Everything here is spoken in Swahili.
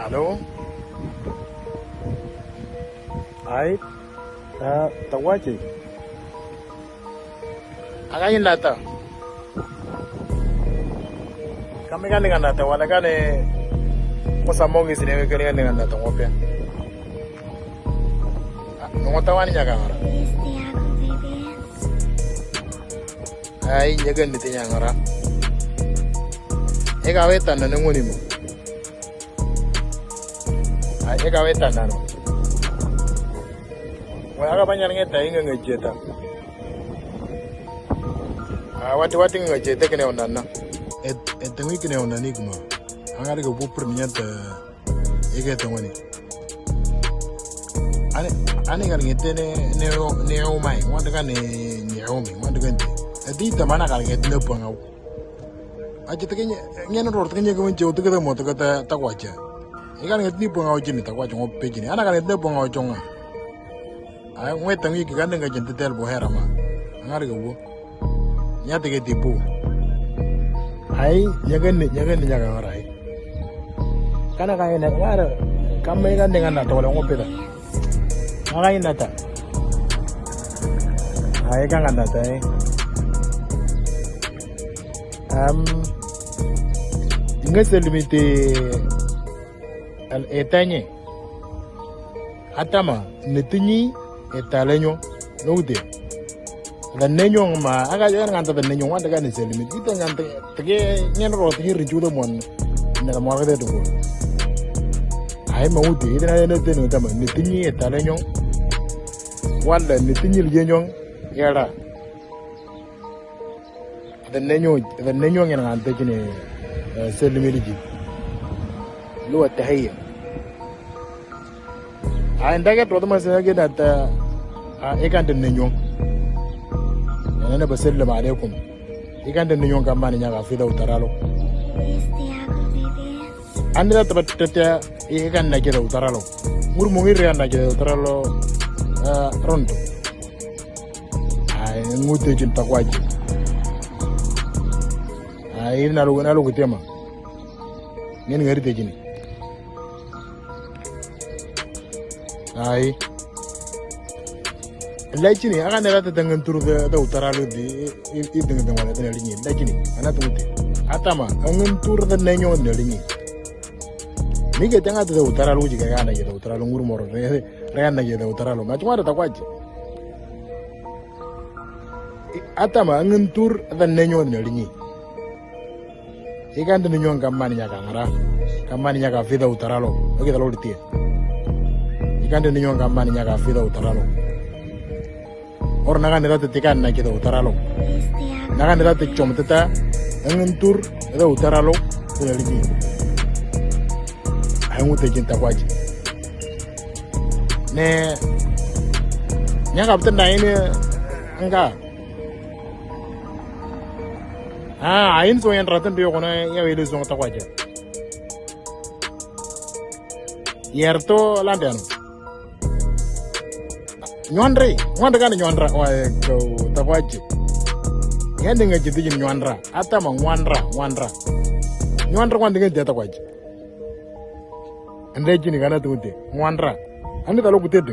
Halo. Ai. Tawaje. Akayin data. Kami kan dengan data wala kan kusamongi sini kan dengan data ngopi. Ngotawan niya kamera. Ai nyaga nitinya ngara. Ega wetan na ngoni mo. Ai ega wetan na no. Wa aga banyak ngeta inga ngejeta. Wati ngejeta kene onana. Etengi kene onani kuma. Angari go bupur nyata ega tongoni. Ani kan ngete ne o mai wanda kan ne nyaomi wanda kan adi tamana kan ngete ne pangau aja tekenya ngene ror tekenya ko menjo teketa mo teketa takwaja ikan ngete ni pangau jini takwaja ngope jini ana kan ngete ne pangau jonga ay ngwetangi ki kan nga jente tel bo herama ngari go nyate ke tipu ay nyaga nyaga ngarai kana kan ne ngara kamai kan dengan na tole ngope da ngain data. Ay kan data ingat limite al etanye atama netinyi etalenyo noude la nenyo ma aga yer nganta de nenyo wanda kan se limite ita nganta tege nyen ro tege rijudo mon na mo aga de do ay ma ude ida na tenu tama netinyi etalenyo wala netinyi lijenyong yara the nenyo ngeen ngante kine selimiliji lo tahiyya ndaga to ma se ga data ekan de nenyo nana ba sallama alaikum ekan de nenyo kan mani nyaga fi da utaralo anda tabatata ekan na ke da utaralo murmu ngire na ke da utaralo rondo ay ngute jin takwaji ay na lo gutema ngen ngari te jini ay lajini aga na rata dangan turu da utaralo di ideng dengan wala da linyi lajini ana tumute atama ngen turu da nenyo da linyi ni ke tanga da utaralo ji ga na da utaralo ngurmoro reana je da utaralo ma chuma da kwaji atama ngen tur da nenyo da linyi ikan de nenyo kamani nya ngara kamani nya fi da utaralo oke da lo ditie ikan de nenyo kamani nya fi da utaralo or naga ne da tikan na ke da utaralo naga ne da chomtata ngen tur da utaralo da linyi ay mu te jinta kwaji ne nyanga btenda ini enggak ain so yang ratan dia kona ya wele so ta kwaje yerto landan nyondre wanda kan nyondra wa ko ta kwaje yande nga jiti nyondra atama nyondra wanda nga ta kwaje ande jini kana tunte nyondra ande talo kutete